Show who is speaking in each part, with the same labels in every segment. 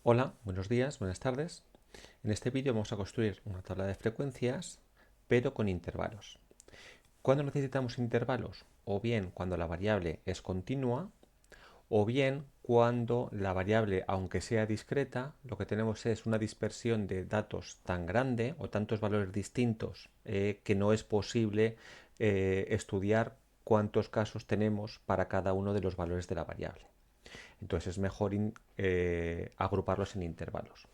Speaker 1: Hola, buenos días, buenas tardes. En este vídeo vamos a construir una tabla de frecuencias, pero con intervalos. ¿Cuándo necesitamos intervalos? O bien cuando la variable es continua, o bien cuando la variable, aunque sea discreta, lo que tenemos es una dispersión de datos tan grande o tantos valores distintos que no es posible estudiar cuántos casos tenemos para cada uno de los valores de la variable. Entonces es mejor agruparlos en intervalos.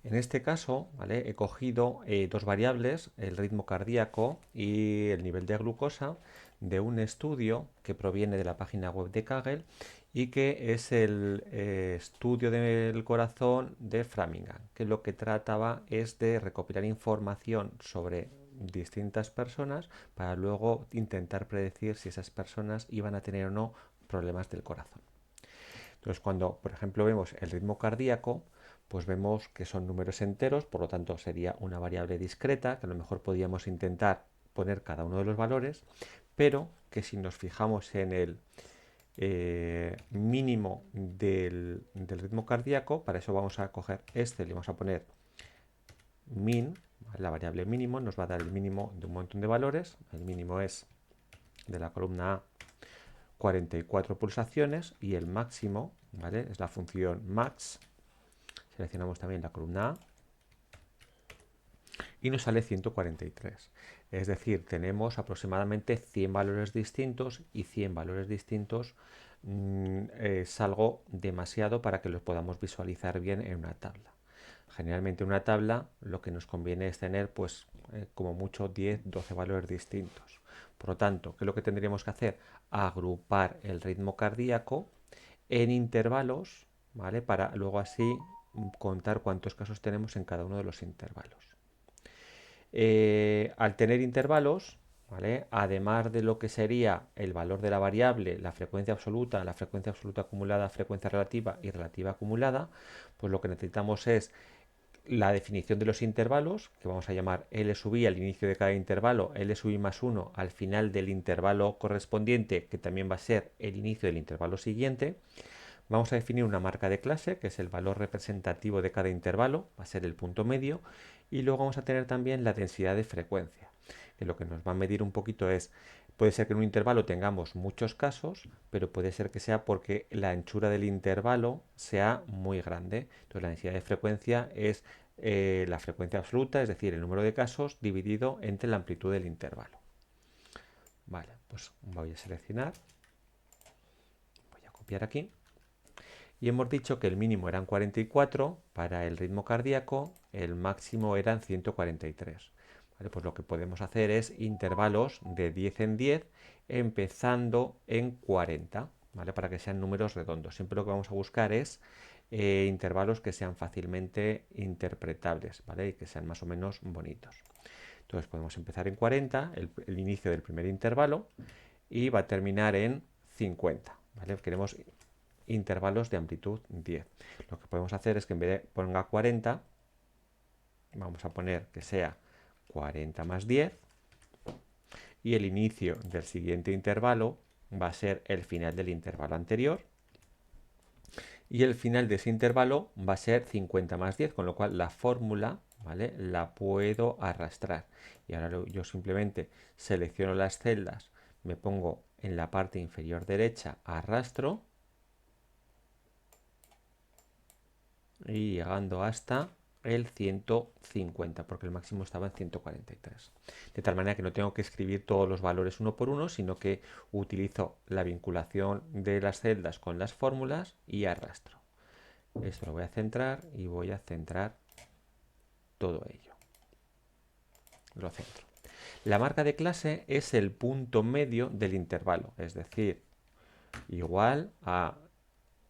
Speaker 1: En este caso, ¿vale? He cogido dos variables, el ritmo cardíaco y el nivel de glucosa, de un estudio que proviene de la página web de Kaggle y que es el estudio del corazón de Framingham, que lo que trataba es de recopilar información sobre distintas personas para luego intentar predecir si esas personas iban a tener o no problemas del corazón. Entonces, cuando, por ejemplo, vemos el ritmo cardíaco, pues vemos que son números enteros, por lo tanto sería una variable discreta, que a lo mejor podríamos intentar poner cada uno de los valores, pero que si nos fijamos en el mínimo del ritmo cardíaco, para eso vamos a coger este, le vamos a poner min, la variable mínimo nos va a dar el mínimo de un montón de valores, el mínimo es de la columna A 44 pulsaciones y el máximo, ¿vale? Es la función max. Seleccionamos también la columna A y nos sale 143. Es decir, tenemos aproximadamente 100 valores distintos y 100 valores distintos es algo demasiado para que los podamos visualizar bien en una tabla. Generalmente en una tabla lo que nos conviene es tener pues como mucho 10, 12 valores distintos. Por lo tanto, ¿qué es lo que tendríamos que hacer? Agrupar el ritmo cardíaco en intervalos, ¿vale? Para luego así contar cuántos casos tenemos en cada uno de los intervalos. Al tener intervalos, ¿vale? Además de lo que sería el valor de la variable, la frecuencia absoluta acumulada, frecuencia relativa y relativa acumulada, pues lo que necesitamos es la definición de los intervalos, que vamos a llamar L sub i al inicio de cada intervalo, L sub i más 1 al final del intervalo correspondiente, que también va a ser el inicio del intervalo siguiente. Vamos a definir una marca de clase, que es el valor representativo de cada intervalo, va a ser el punto medio, y luego vamos a tener también la densidad de frecuencia, que lo que nos va a medir un poquito es, puede ser que en un intervalo tengamos muchos casos, pero puede ser que sea porque la anchura del intervalo sea muy grande. Entonces la densidad de frecuencia es la frecuencia absoluta, es decir, el número de casos dividido entre la amplitud del intervalo. Vale, pues voy a seleccionar, voy a copiar aquí. Y hemos dicho que el mínimo eran 44 para el ritmo cardíaco, el máximo eran 143. ¿Vale? Pues lo que podemos hacer es intervalos de 10 en 10, empezando en 40, ¿vale? Para que sean números redondos. Siempre lo que vamos a buscar es intervalos que sean fácilmente interpretables, ¿vale? Y que sean más o menos bonitos. Entonces podemos empezar en 40, el inicio del primer intervalo, y va a terminar en 50. ¿Vale? Queremos intervalos de amplitud 10. Lo que podemos hacer es que en vez de ponga 40, vamos a poner que sea 40 más 10 y el inicio del siguiente intervalo va a ser el final del intervalo anterior y el final de ese intervalo va a ser 50 más 10, con lo cual la fórmula, ¿vale?, la puedo arrastrar. Y ahora yo simplemente selecciono las celdas, me pongo en la parte inferior derecha, arrastro y llegando hasta el 150, porque el máximo estaba en 143. De tal manera que no tengo que escribir todos los valores uno por uno, sino que utilizo la vinculación de las celdas con las fórmulas y arrastro. Esto lo voy a centrar y voy a centrar todo ello. Lo centro. La marca de clase es el punto medio del intervalo, es decir, igual a,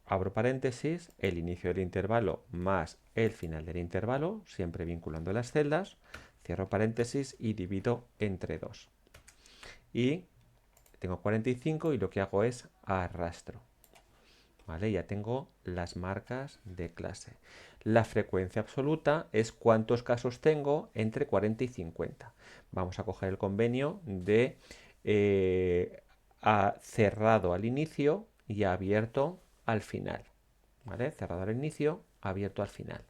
Speaker 1: abro paréntesis, el inicio del intervalo más el final del intervalo, siempre vinculando las celdas, cierro paréntesis y divido entre 2. Y tengo 45 y lo que hago es arrastro. ¿Vale? Ya tengo las marcas de clase. La frecuencia absoluta es cuántos casos tengo entre 40 y 50. Vamos a coger el convenio de cerrado al inicio y abierto al final. ¿vale? Cerrado al inicio, abierto al final.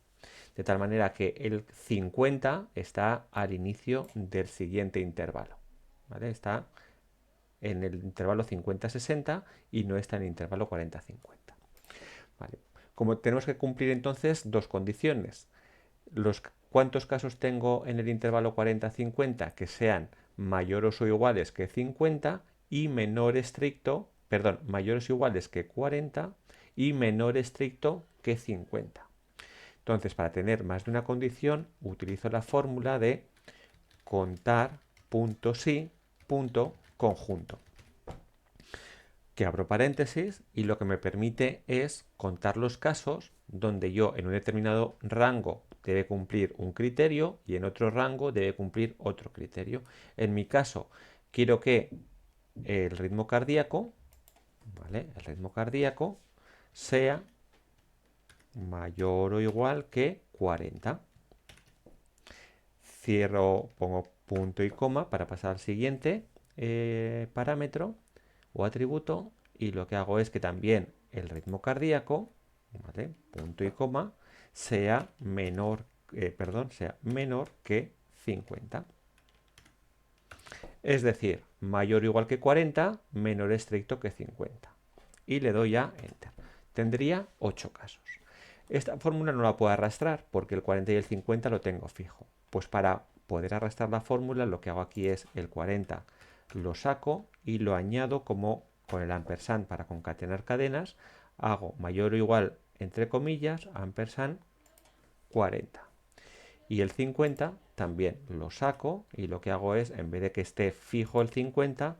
Speaker 1: De tal manera que el 50 está al inicio del siguiente intervalo, ¿vale? Está en el intervalo 50-60 y no está en el intervalo 40-50. ¿Vale? Como tenemos que cumplir entonces dos condiciones. ¿Cuántos casos tengo en el intervalo 40-50 que sean mayores o iguales que 50 y menor estricto, perdón, mayores o iguales que 40 y menor estricto que 50? Entonces, para tener más de una condición, utilizo la fórmula de contar punto sí, punto conjunto, que abro paréntesis y lo que me permite es contar los casos donde yo en un determinado rango debe cumplir un criterio y en otro rango debe cumplir otro criterio. En mi caso, quiero que el ritmo cardíaco, ¿vale? El ritmo cardíaco sea mayor o igual que 40. Cierro, pongo punto y coma para pasar al siguiente parámetro o atributo, y lo que hago es que también el ritmo cardíaco, ¿vale? Punto y coma, sea menor, sea menor que 50. Es decir, mayor o igual que 40, menor estricto que 50. Y le doy a Enter. Tendría 8 casos. Esta fórmula no la puedo arrastrar porque el 40 y el 50 lo tengo fijo. Pues para poder arrastrar la fórmula, lo que hago aquí es el 40 lo saco y lo añado como con el ampersand para concatenar cadenas. Hago mayor o igual, entre comillas, ampersand 40. Y el 50 también lo saco y lo que hago es, en vez de que esté fijo el 50,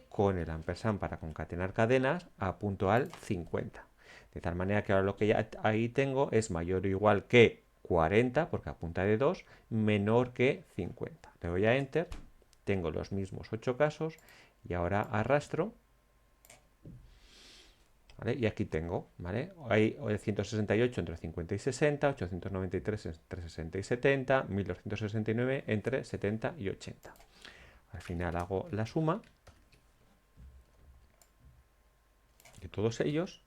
Speaker 1: con el ampersand para concatenar cadenas, apunto al 50. De tal manera que ahora lo que ya ahí tengo es mayor o igual que 40, porque apunta de 2, menor que 50. Le doy a Enter, tengo los mismos 8 casos y ahora arrastro, ¿vale? Y aquí tengo, ¿vale? Hay 168 entre 50 y 60, 893 entre 60 y 70, 1269 entre 70 y 80. Al final hago la suma de todos ellos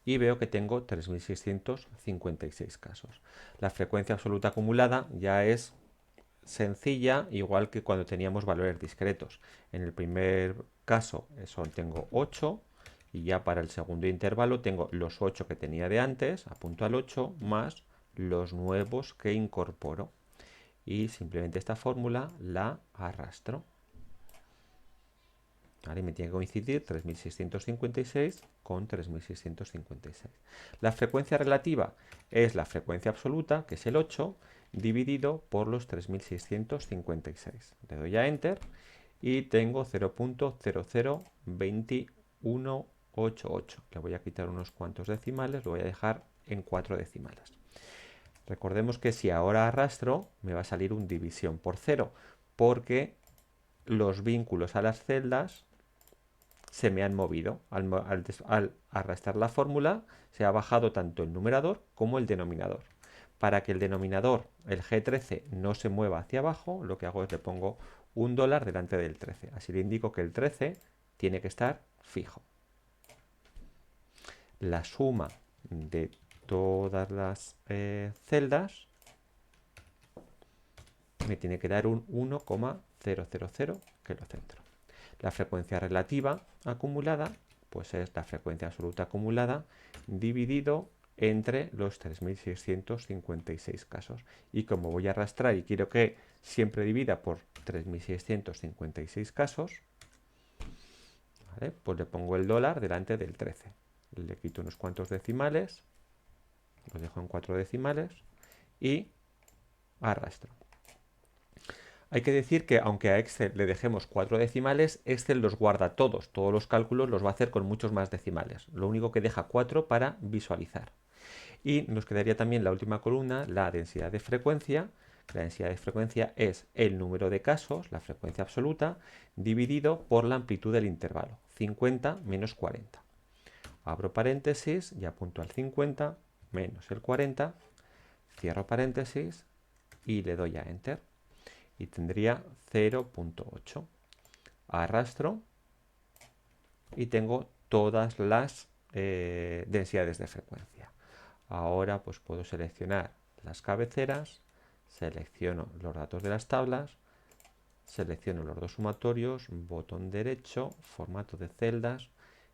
Speaker 1: y veo que tengo 3.656 casos. La frecuencia absoluta acumulada ya es sencilla, igual que cuando teníamos valores discretos. En el primer caso tengo 8 y ya para el segundo intervalo tengo los 8 que tenía de antes, apunto al 8, más los nuevos que incorporo. Y simplemente esta fórmula la arrastro. ¿Vale? Me tiene que coincidir 3.656 con 3.656. La frecuencia relativa es la frecuencia absoluta, que es el 8, dividido por los 3.656. Le doy a Enter y tengo 0.002188. Le voy a quitar unos cuantos decimales, lo voy a dejar en 4 decimales. Recordemos que si ahora arrastro, me va a salir un división por 0, porque los vínculos a las celdas se me han movido. Al arrastrar la fórmula, se ha bajado tanto el numerador como el denominador. Para que el denominador, el G13, no se mueva hacia abajo, lo que hago es le pongo $1 delante del 13. Así le indico que el 13 tiene que estar fijo. La suma de todas las celdas me tiene que dar un 1,000, que lo centro. La frecuencia relativa acumulada, pues es la frecuencia absoluta acumulada dividido entre los 3.656 casos. Y como voy a arrastrar y quiero que siempre divida por 3.656 casos, ¿vale? Pues le pongo el dólar delante del 13. Le quito unos cuantos decimales, lo dejo en 4 decimales y arrastro. Hay que decir que aunque a Excel le dejemos 4 decimales, Excel los guarda todos. Todos los cálculos los va a hacer con muchos más decimales. Lo único que deja 4 para visualizar. Y nos quedaría también la última columna, la densidad de frecuencia. La densidad de frecuencia es el número de casos, la frecuencia absoluta, dividido por la amplitud del intervalo, 50 menos 40. Abro paréntesis y apunto al 50 menos el 40, cierro paréntesis y le doy a Enter. Y tendría 0.8. Arrastro y tengo todas las densidades de frecuencia. Ahora pues puedo seleccionar las cabeceras, selecciono los datos de las tablas, selecciono los dos sumatorios, botón derecho, formato de celdas,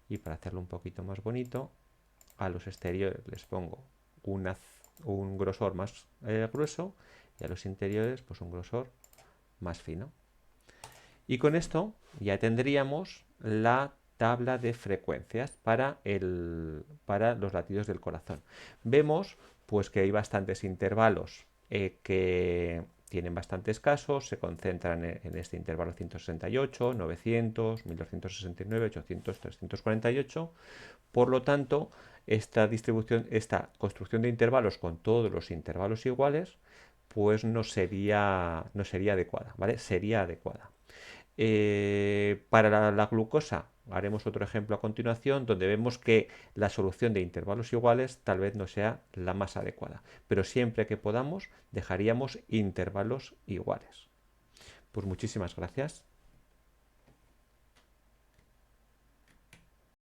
Speaker 1: y para hacerlo un poquito más bonito, a los exteriores les pongo un grosor más grueso y a los interiores pues un grosor más fino. Y con esto ya tendríamos la tabla de frecuencias para los latidos del corazón. Vemos pues que hay bastantes intervalos que tienen bastantes casos, se concentran en este intervalo 168, 900, 1269, 800, 348. Por lo tanto, esta construcción de intervalos con todos los intervalos iguales, pues no sería adecuada, ¿vale? Sería adecuada. Para la glucosa haremos otro ejemplo a continuación donde vemos que la solución de intervalos iguales tal vez no sea la más adecuada, pero siempre que podamos dejaríamos intervalos iguales. Pues muchísimas gracias.